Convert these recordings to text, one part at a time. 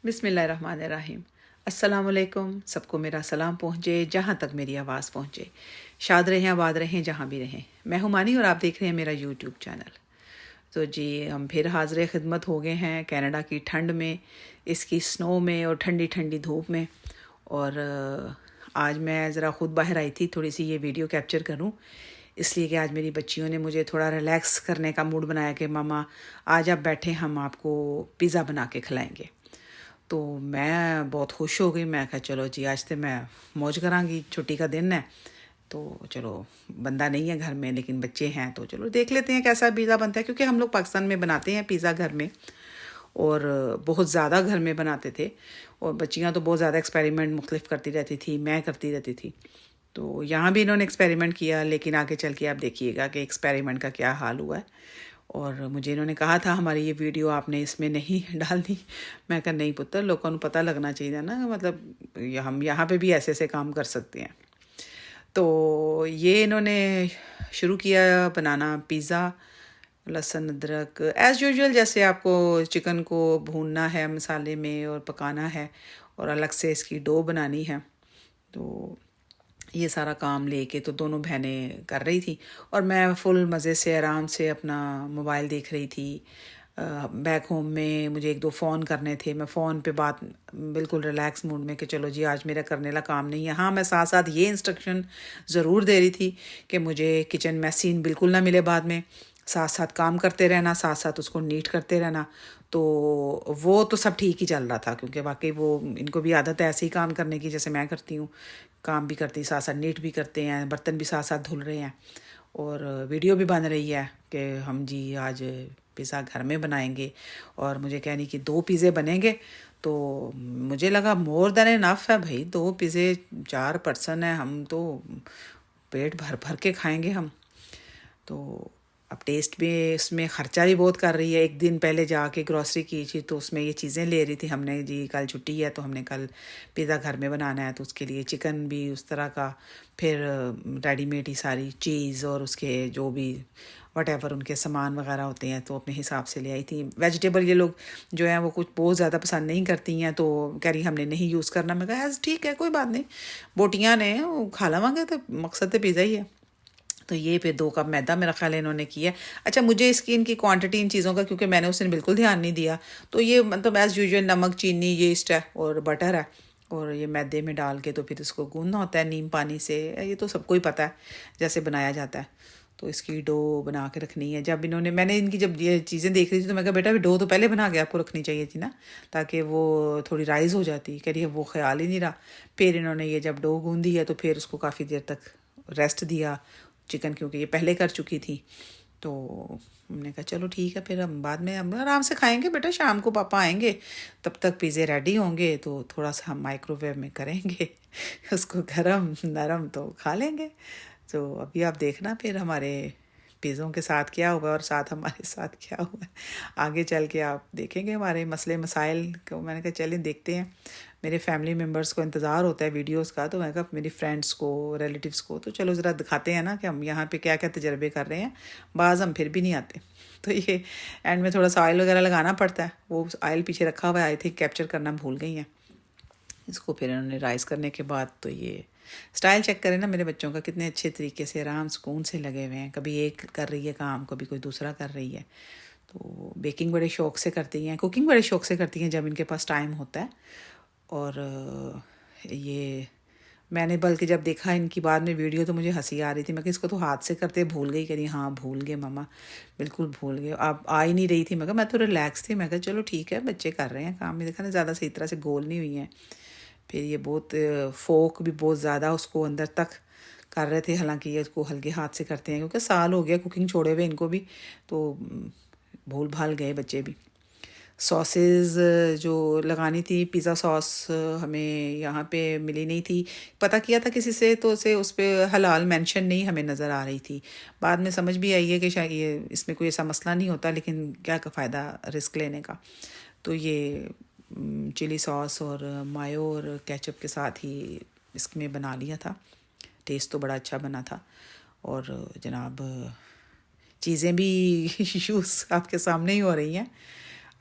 बिस्मिल्लाहिर्रहमानिर्रहीम। अस्सलाम वालेकुम। सबको मेरा सलाम पहुँचे जहाँ तक मेरी आवाज़ पहुँचे। शाद रहें आबाद रहें जहाँ भी रहें। मैं हूँ मानी और आप देख रहे हैं मेरा यूट्यूब चैनल। तो जी हम फिर हाज़िर खिदमत हो गए हैं कनाडा की ठंड में, इसकी स्नो में और ठंडी ठंडी धूप में। और आज मैं ज़रा ख़ुद बाहर आई थी थोड़ी सी ये वीडियो कैप्चर करूँ, इसलिए कि आज मेरी बच्चियों ने मुझे थोड़ा रिलैक्स करने का मूड बनाया कि मामा आज आप बैठे, हम आपको पिज़्ज़ा बना के खिलाएँगे। तो मैं बहुत खुश हो गई। मैं कहा चलो जी आज तो मैं मौज करांगी, छुट्टी का दिन है तो चलो, बंदा नहीं है घर में लेकिन बच्चे हैं तो चलो देख लेते हैं कैसा पिज़्ज़ा बनता है, क्योंकि हम लोग पाकिस्तान में बनाते हैं पिज़्ज़ा घर में और बहुत ज़्यादा घर में बनाते थे। और बच्चियां तो बहुत ज़्यादा एक्सपेरिमेंट मुख्तलिफ करती रहती थी, मैं करती रहती थी। तो यहाँ भी इन्होंने एक्सपेरिमेंट किया, लेकिन आगे चल के आप देखिएगा कि एक्सपेरिमेंट का क्या हाल हुआ है। और मुझे इन्होंने कहा था हमारी ये वीडियो आपने इसमें नहीं डालनी। मैं कहा नहीं पुत्र, लोगों को पता लगना चाहिए ना, मतलब हम यहाँ पे भी ऐसे ऐसे काम कर सकते हैं। तो ये इन्होंने शुरू किया बनाना पिज़्ज़ा, लहसुन अदरक एज़ यूजुअल, जैसे आपको चिकन को भूनना है मसाले में और पकाना है और अलग से इसकी डो बनानी है। तो ये सारा काम लेके तो दोनों बहनें कर रही थी और मैं फुल मज़े से आराम से अपना मोबाइल देख रही थी। बैक होम में मुझे एक दो फ़ोन करने थे, मैं फ़ोन पे बात बिल्कुल रिलैक्स मूड में कि चलो जी आज मेरा करने वाला काम नहीं है। हाँ, मैं साथ साथ ये इंस्ट्रक्शन ज़रूर दे रही थी कि मुझे किचन मैसीन बिल्कुल ना मिले बाद में, साथ साथ काम करते रहना, साथ साथ उसको नीट करते रहना। तो वो तो सब ठीक ही चल रहा था, क्योंकि वाकई वो इनको भी आदत है ऐसे ही काम करने की जैसे मैं करती हूँ। काम भी करती साथ साथ नीट भी करते हैं, बर्तन भी साथ साथ धुल रहे हैं और वीडियो भी बन रही है कि हम जी आज पिज़्ज़ा घर में बनाएंगे। और मुझे कहनी कि 2 पिज़्ज़े बनेंगे, तो मुझे लगा मोर देन इनफ है भाई, 2 पिज़्ज़े 4 पर्सन है हम, तो पेट भर भर के खाएंगे हम। तो अब टेस्ट भी इसमें ख़र्चा भी बहुत कर रही है। एक दिन पहले जाके ग्रॉसरी की थी तो उसमें ये चीज़ें ले रही थी हमने, जी कल छुट्टी है तो हमने कल पिज़्ज़ा घर में बनाना है, तो उसके लिए चिकन भी उस तरह का, फिर रेडीमेड ही सारी चीज़ और उसके जो भी वटेवर उनके सामान वगैरह होते हैं तो अपने हिसाब से ले आई थी। वेजिटेबल ये लोग जो हैं वो कुछ बहुत ज़्यादा पसंद नहीं करती हैं, तो कह रही हमने नहीं यूज़ करना। मैं कहा ठीक है कोई बात नहीं, बोटियाँ ने वो खा लवांगे, तो मकसद तो पिज़्ज़ा ही है। तो ये फिर 2 कप मैदा मेरा ख्याल है इन्होंने किया। अच्छा, मुझे इसकी इनकी क्वांटिटी इन चीज़ों का, क्योंकि मैंने उस दिन बिल्कुल ध्यान नहीं दिया, तो ये मतलब एज़ यूजुअल नमक, चीनी, यीस्ट है और बटर है और ये मैदे में डाल के तो फिर इसको गूंदना होता है नीम पानी से। ये तो सबको ही पता है जैसे बनाया जाता है। तो इसकी डो बना के रखनी है। जब इन्होंने, मैंने इनकी जब ये चीज़ें देख रही थी तो मैं कहा बेटा डो तो पहले बना के आपको रखनी चाहिए थी ना, ताकि वो थोड़ी राइज़ हो जाती। कह रही है वो ख्याल ही नहीं रहा। फिर इन्होंने ये जब डो गूंदी है तो फिर उसको काफ़ी देर तक रेस्ट दिया चिकन, क्योंकि ये पहले कर चुकी थी। तो हमने कहा चलो ठीक है, फिर हम बाद में हम आराम से खाएंगे बेटा, शाम को पापा आएंगे तब तक पिज़्ज़े रेडी होंगे तो थोड़ा सा हम माइक्रोवेव में करेंगे उसको गरम नरम तो खा लेंगे। तो अभी आप देखना फिर हमारे पिज़्ज़ों के साथ क्या हुआ और साथ हमारे साथ क्या हुआ, आगे चल के आप देखेंगे हमारे मसले मसाइल को। मैंने कहा चलें देखते हैं। मेरे फैमिली मेम्बर्स को इंतज़ार होता है वीडियोस का, तो मैंने कहा मेरी फ्रेंड्स को, रिलेटिव्स को तो चलो ज़रा दिखाते हैं ना कि हम यहाँ पे क्या क्या तजर्बे कर रहे हैं। बाज़ हम फिर भी नहीं आते। तो ये एंड में थोड़ा सा ऑयल वगैरह लगाना पड़ता है, वो ऑयल पीछे रखा हुआ है, आई थिंक कैप्चर करना भूल गई हैं। इसको फिर इन्होंने राइस करने के बाद तो ये स्टाइल चेक करें ना मेरे बच्चों का, कितने अच्छे तरीके से आराम सुकून से लगे हुए हैं। कभी एक कर रही है काम, कभी कोई दूसरा कर रही है। तो बेकिंग बड़े शौक़ से करती हैं, कुकिंग बड़े शौक़ से करती हैं जब इनके पास टाइम होता है। और ये मैंने बल्कि जब देखा इनकी बाद में वीडियो तो मुझे हंसी आ रही थी। मैं कि इसको तो हाथ से करते भूल गई। कह रही हाँ भूल गए मम्मा, बिल्कुल भूल गए। अब आ ही नहीं रही थी। मैं कहा मैं तो रिलैक्स थी। मैं कहा चलो ठीक है बच्चे कर रहे हैं काम। में देखा ना ज़्यादा सही तरह से गोल नहीं हुई हैं। फिर ये बहुत फोक भी बहुत ज़्यादा उसको अंदर तक कर रहे थे, हालांकि ये इसको हल्के हाथ से करते हैं क्योंकि साल हो गया कुकिंग छोड़े हुए इनको भी, तो भूल भाल गए बच्चे भी। सॉसेस जो लगानी थी, पिज़्ज़ा सॉस हमें यहाँ पे मिली नहीं थी। पता किया था किसी से तो उसे उस पर हलाल मेंशन नहीं हमें नज़र आ रही थी। बाद में समझ भी आई है कि शायद ये इसमें कोई ऐसा मसला नहीं होता, लेकिन क्या का फ़ायदा रिस्क लेने का। तो ये चिली सॉस और मायो और केचप के साथ ही इसमें बना लिया था। टेस्ट तो बड़ा अच्छा बना था। और जनाब चीज़ें भी यूज़ आपके सामने ही हो रही हैं।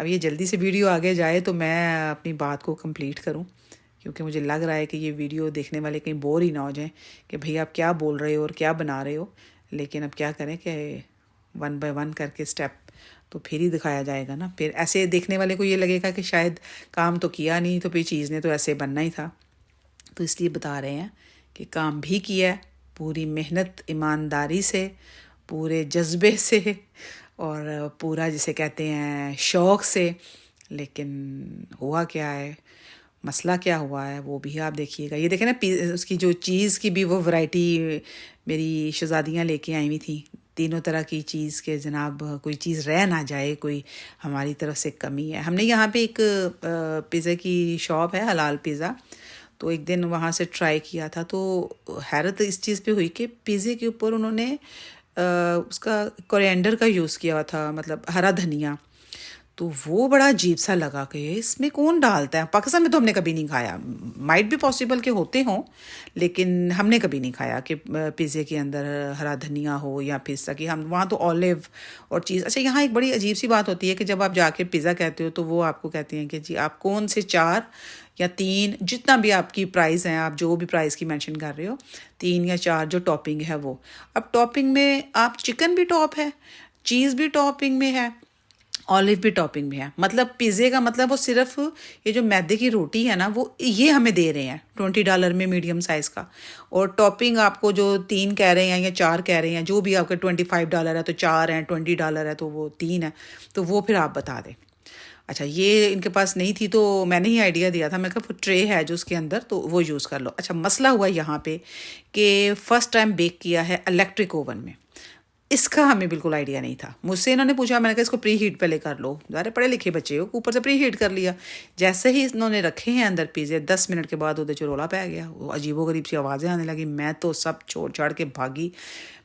अब ये जल्दी से वीडियो आगे जाए तो मैं अपनी बात को कंप्लीट करूं, क्योंकि मुझे लग रहा है कि ये वीडियो देखने वाले कहीं बोर ही ना हो जाएं कि भैया आप क्या बोल रहे हो और क्या बना रहे हो। लेकिन अब क्या करें कि 1 बाय 1 करके स्टेप तो फिर ही दिखाया जाएगा ना। फिर ऐसे देखने वाले को ये लगेगा कि शायद काम तो किया नहीं, तो फिर चीज़ ने तो ऐसे बनना ही था। तो इसलिए बता रहे हैं कि काम भी किया है, पूरी मेहनत ईमानदारी से, पूरे जज्बे से और पूरा जिसे कहते हैं शौक़ से। लेकिन हुआ क्या है, मसला क्या हुआ है वो भी आप देखिएगा। ये देखें ना, उसकी जो चीज़ की भी वो वैरायटी मेरी शहज़ादियाँ लेके आई हुई थी, तीनों तरह की चीज़ के जनाब, कोई चीज़ रह ना जाए, कोई हमारी तरफ से कमी है। हमने यहाँ पे एक पिज़्ज़ा की शॉप है, हलाल पिज़्ज़ा, तो एक दिन वहाँ से ट्राई किया था। तो हैरत इस चीज़ पे हुई कि पिज़्ज़े के ऊपर उन्होंने उसका कोरिएंडर का यूज़ किया हुआ था, मतलब हरा धनिया। तो वो बड़ा अजीब सा लगा कि इसमें कौन डालता है। पाकिस्तान में तो हमने कभी नहीं खाया, माइट भी पॉसिबल के होते हों, लेकिन हमने कभी नहीं खाया कि पिज़्ज़े के अंदर हरा धनिया हो या पिज़्ज़ा की। हम वहाँ तो ऑलिव और चीज़। अच्छा, यहाँ एक बड़ी अजीब सी बात होती है कि जब आप जाके पिज़्ज़ा कहते हो तो वो आपको कहते हैं कि जी आप कौन से 4 या 3, जितना भी आपकी प्राइस हैं, आप जो भी प्राइस की मेंशन कर रहे हो, 3 या 4 जो टॉपिंग है वो। अब टॉपिंग में आप चिकन भी टॉप है, चीज़ भी टॉपिंग में है, ऑलिव भी टॉपिंग में है। मतलब पिज़्ज़े का मतलब वो सिर्फ ये जो मैदे की रोटी है ना, वो ये हमें दे रहे हैं $20 में मीडियम साइज़ का। और टॉपिंग आपको जो 3 कह रहे हैं या 4 कह रहे हैं, जो भी आपका $25 है तो 4 हैं, $20 है तो वो 3 है, तो वो फिर आप बता दें। अच्छा, ये इनके पास नहीं थी तो मैंने ही आइडिया दिया था, मैं कहा ट्रे है जो उसके अंदर, तो वो यूज़ कर लो। अच्छा, मसला हुआ यहाँ पे कि फ़र्स्ट टाइम बेक किया है इलेक्ट्रिक ओवन में, इसका हमें बिल्कुल आइडिया नहीं था। मुझसे इन्होंने पूछा, मैंने कहा इसको प्री हीट पहले कर लो, ज़्यादा पढ़े लिखे बच्चे हो, ऊपर से प्री हीट कर लिया। जैसे ही इन्होंने रखे हैं अंदर पिज़्ज़े, 10 मिनट के बाद उधर चरोला पै गया, वो अजीबोगरीब सी आवाज़ें आने लगी। मैं तो सब छोड़ छाड़ के भागी,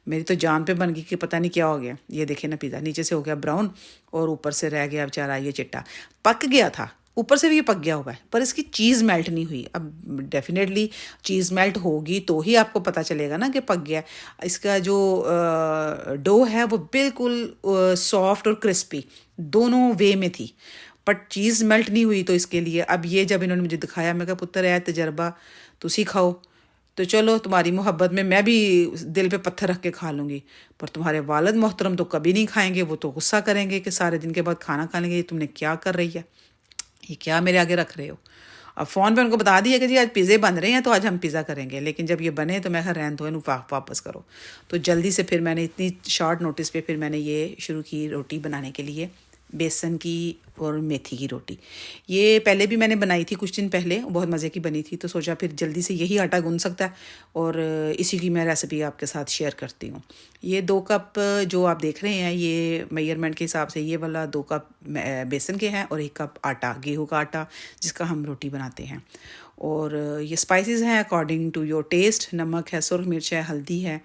मेरी तो जान पे बन गई कि पता नहीं क्या हो गया। ये देखे ना, पिज़्ज़ा नीचे से हो गया ब्राउन और ऊपर से रह गया बेचारा ये चिट्टा। पक गया था, ऊपर से भी ये पक गया हुआ है, पर इसकी चीज़ मेल्ट नहीं हुई। अब डेफिनेटली चीज़ मेल्ट होगी तो ही आपको पता चलेगा ना कि पक गया। इसका जो डो है वो बिल्कुल सॉफ्ट और क्रिस्पी दोनों वे में थी, बट चीज़ मेल्ट नहीं हुई। तो इसके लिए अब ये जब इन्होंने मुझे दिखाया, मैं कहा पुत्र है तजर्बा, तुसी खाओ, तो चलो तुम्हारी मोहब्बत में मैं भी दिल पे पत्थर रख के खा लूँगी, पर तुम्हारे वालिद मोहतरम तो कभी नहीं खाएंगे। वो तो गुस्सा करेंगे कि सारे दिन के बाद खाना खा लेंगे, ये तुमने क्या कर रही है, ये क्या मेरे आगे रख रहे हो। अब फ़ोन पे उनको बता दिया कि जी आज पिज़्ज़े बन रहे हैं तो आज हम पिज़्ज़ा करेंगे, लेकिन जब ये बने तो मैं कहा रहने दो, इन्हें वापस करो। तो जल्दी से फिर मैंने इतनी शॉर्ट नोटिस पे फिर मैंने ये शुरू की रोटी बनाने के लिए, बेसन की और मेथी की रोटी। ये पहले भी मैंने बनाई थी कुछ दिन पहले, बहुत मज़े की बनी थी, तो सोचा फिर जल्दी से यही आटा गूंद सकता है और इसी की मैं रेसिपी आपके साथ शेयर करती हूँ। ये 2 कप जो आप देख रहे हैं, ये मेजरमेंट के हिसाब से ये वाला 2 कप बेसन के हैं और 1 कप आटा, गेहूँ का आटा जिसका हम रोटी बनाते हैं। और ये स्पाइसेस हैं अकॉर्डिंग टू योर टेस्ट। नमक है, सुरख मिर्च है, हल्दी है,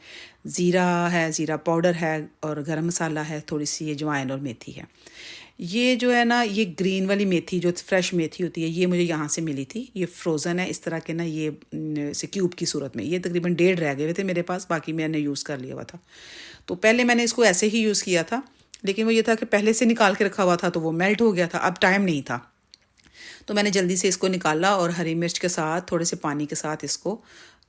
ज़ीरा है, ज़ीरा पाउडर है और गरम मसाला है, थोड़ी सी ये अजवाइन और मेथी है। ये जो है ना, ये ग्रीन वाली मेथी जो फ्रेश मेथी होती है, ये मुझे यहाँ से मिली थी। ये फ्रोज़न है इस तरह के ना, ये से क्यूब की सूरत में। ये तकरीबन 1.5 रह गए थे मेरे पास, बाकी मैंने यूज़ कर लिया हुआ था। तो पहले मैंने इसको ऐसे ही यूज़ किया था, लेकिन वो ये था कि पहले से निकाल के रखा हुआ था तो वो मेल्ट हो गया था, अब टाइम नहीं था, तो मैंने जल्दी से इसको निकाला और हरी मिर्च के साथ थोड़े से पानी के साथ इसको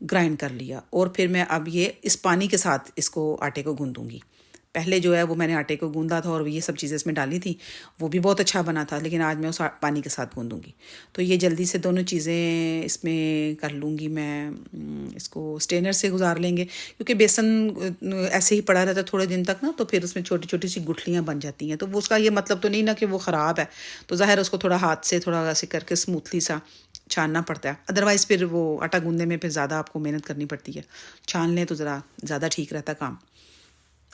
ग्राइंड कर लिया। और फिर मैं अब ये इस पानी के साथ इसको आटे को गूँधूँगी। पहले जो है वो मैंने आटे को गूंदा था और ये सब चीज़ें इसमें डाली थी, वो भी बहुत अच्छा बना था, लेकिन आज मैं उस पानी के साथ गूंदूंगी। तो ये जल्दी से दोनों चीज़ें इसमें कर लूँगी मैं। इसको स्ट्रेनर से गुजार लेंगे, क्योंकि बेसन ऐसे ही पड़ा रहता है थोड़े दिन तक ना, तो फिर उसमें छोटी छोटी सी गुठलियाँ बन जाती हैं। तो वो उसका ये मतलब तो नहीं ना कि वो ख़राब है, तो ज़ाहिर उसको थोड़ा हाथ से थोड़ा ऐसे करके स्मूथली सा छानना पड़ता है, अदरवाइज़ फिर वो आटा गूंदने में फिर ज़्यादा आपको मेहनत करनी पड़ती है। छान लें तो ज़रा ज़्यादा ठीक रहता काम।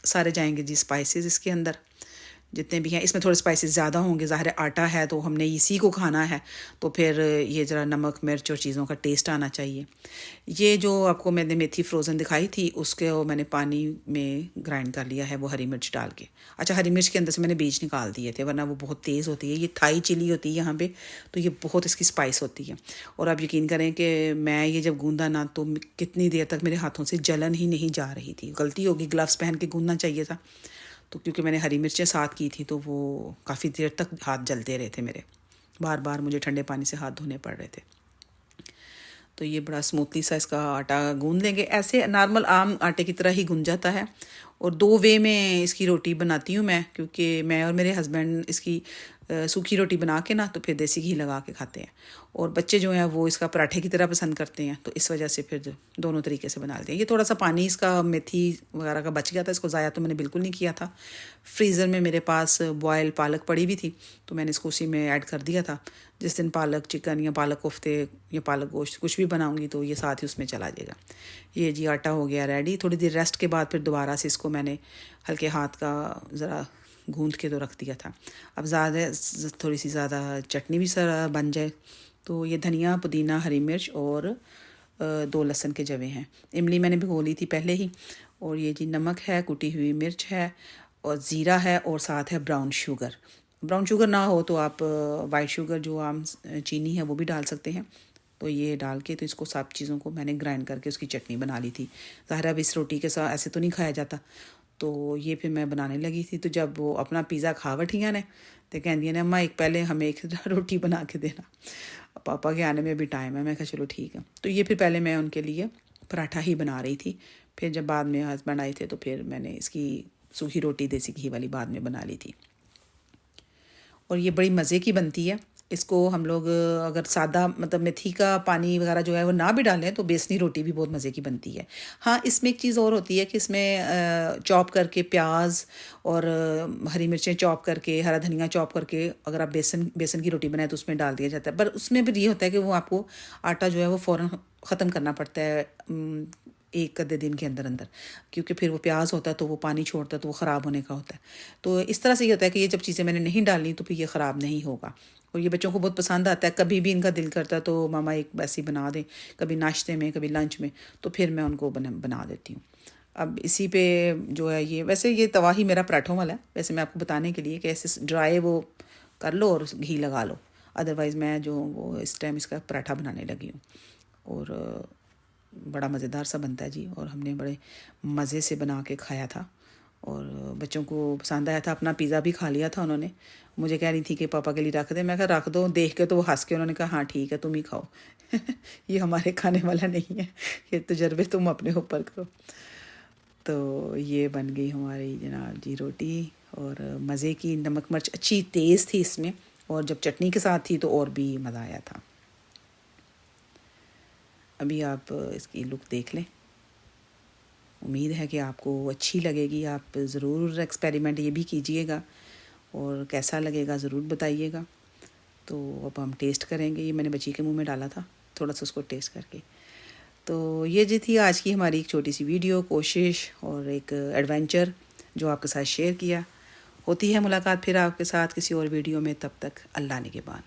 सारे जाएंगे जी स्पाइसेस इसके अंदर जितने भी हैं। इसमें थोड़े स्पाइसेस ज़्यादा होंगे, ज़ाहिर आटा है तो हमने इसी को खाना है, तो फिर ये ज़रा नमक मिर्च और चीज़ों का टेस्ट आना चाहिए। ये जो आपको मैंने मेथी फ्रोज़न दिखाई थी, उसके वो मैंने पानी में ग्राइंड कर लिया है, वो हरी मिर्च डाल के। अच्छा, हरी मिर्च के अंदर से मैंने बीज निकाल दिए थे, वरना वो बहुत तेज़ होती है। ये थाई चिली होती है यहाँ पे, तो ये बहुत इसकी स्पाइस होती है। और आप यकीन करें कि मैं ये जब गूंदा ना, तो कितनी देर तक मेरे हाथों से जलन ही नहीं जा रही थी। गलती होगी, ग्लव्स पहन के गूंदना चाहिए था। तो क्योंकि मैंने हरी मिर्चें साथ की थी तो वो काफ़ी देर तक हाथ जलते रहे थे मेरे, बार बार मुझे ठंडे पानी से हाथ धोने पड़ रहे थे। तो ये बड़ा स्मूथली सा इसका आटा गूंद लेंगे, ऐसे नॉर्मल आम आटे की तरह ही गूंज जाता है। और 2 वे में इसकी रोटी बनाती हूँ मैं, क्योंकि मैं और मेरे हस्बैंड इसकी सूखी रोटी बना के ना तो फिर देसी घी लगा के खाते हैं, और बच्चे जो हैं वो इसका पराठे की तरह पसंद करते हैं, तो इस वजह से फिर दोनों तरीके से बना लेते हैं। ये थोड़ा सा पानी इसका मेथी वगैरह का बच गया था, इसको ज़ाया तो मैंने बिल्कुल नहीं किया था। फ्रीज़र में मेरे पास बॉयल पालक पड़ी हुई थी तो मैंने इसको उसी में ऐड कर दिया था। जिस दिन पालक चिकन या पालक कोफ्ते या पालक गोश्त कुछ भी बनाऊंगी तो ये साथ ही उसमें चला जाएगा। ये जी आटा हो गया रेडी। थोड़ी देर रेस्ट के बाद फिर दोबारा से इसको मैंने हल्के हाथ का ज़रा गूंद के तो रख दिया था। अब थोड़ी सी ज़्यादा चटनी भी सर बन जाए तो ये धनिया, पुदीना, हरी मिर्च और 2 लहसुन के जवे हैं। इमली मैंने भिगो ली थी पहले ही, और ये जी नमक है, कुटी हुई मिर्च है और ज़ीरा है, और साथ है ब्राउन शुगर। ब्राउन शुगर ना हो तो आप वाइट शुगर जो आम चीनी है वो भी डाल सकते हैं। तो ये डाल के तो इसको सब चीज़ों को मैंने ग्राइंड करके उसकी चटनी बना ली थी। ज़ाहिर अब इस रोटी के साथ ऐसे तो नहीं खाया जाता, तो ये फिर मैं बनाने लगी थी। तो जब वो अपना पिज़्ज़ा खा बैठियाँ ने तो कहती ने अम्मा एक पहले हमें एक रोटी बना के देना, पापा के आने में भी टाइम है। मैं कहा चलो ठीक है। तो ये फिर पहले मैं उनके लिए पराठा ही बना रही थी, फिर जब बाद में हस्बैंड आए थे तो फिर मैंने इसकी सूखी रोटी देसी घी वाली बाद में बना ली थी। और ये बड़ी मज़े की बनती है। इसको हम लोग अगर सादा मतलब मेथी का पानी वगैरह जो है वो ना भी डालें तो बेसनी रोटी भी बहुत मज़े की बनती है। हाँ, इसमें एक चीज़ और होती है कि इसमें चॉप करके प्याज और हरी मिर्चें चॉप करके, हरा धनिया चॉप करके अगर आप बेसन की रोटी बनाए तो उसमें डाल दिया जाता है। पर उसमें भी ये होता है कि वो आपको आटा जो है वो फ़ौरन ख़त्म करना पड़ता है एक आधे दिन के अंदर अंदर, क्योंकि फिर वो प्याज होता है तो वो पानी छोड़ता है तो वो ख़राब होने का होता है। तो इस तरह से ये होता है कि ये जब चीज़ें मैंने नहीं डाली तो फिर ये ख़राब नहीं होगा। और ये बच्चों को बहुत पसंद आता है। कभी भी इनका दिल करता है तो मामा एक वैसी बना दें, कभी नाश्ते में कभी लंच में, तो फिर मैं उनको बना देती हूँ। अब इसी पे जो है ये वैसे ये तवा ही मेरा पराठों वाला है, वैसे मैं आपको बताने के लिए कि ऐसे ड्राई वो कर लो और घी लगा लो। अदरवाइज़ मैं जो वो इस टाइम इसका पराठा बनाने लगी हूँ, और बड़ा मज़ेदार सा बनता है जी। और हमने बड़े मज़े से बना के खाया था और बच्चों को पसंद आया था। अपना पिज़्ज़ा भी खा लिया था उन्होंने। मुझे कह रही थी कि पापा के लिए रख दे, मैं कहा रख दो। देख के तो वो हंस के उन्होंने कहा हाँ ठीक है तुम ही खाओ ये हमारे खाने वाला नहीं है, ये तजर्बे तुम अपने ऊपर करो। तो ये बन गई हमारी जनाब जी रोटी, और मज़े की। नमक मिर्च अच्छी तेज़ थी इसमें, और जब चटनी के साथ थी तो और भी मज़ा आया था। अभी आप इसकी लुक देख लें। उम्मीद है कि आपको अच्छी लगेगी। आप ज़रूर एक्सपेरिमेंट ये भी कीजिएगा और कैसा लगेगा ज़रूर बताइएगा। तो अब हम टेस्ट करेंगे। ये मैंने बच्ची के मुंह में डाला था थोड़ा सा उसको टेस्ट करके। तो ये जी थी आज की हमारी एक छोटी सी वीडियो, कोशिश और एक एडवेंचर जो आपके साथ शेयर किया। होती है मुलाकात फिर आपके साथ किसी और वीडियो में, तब तक अल्लाह निगहबान।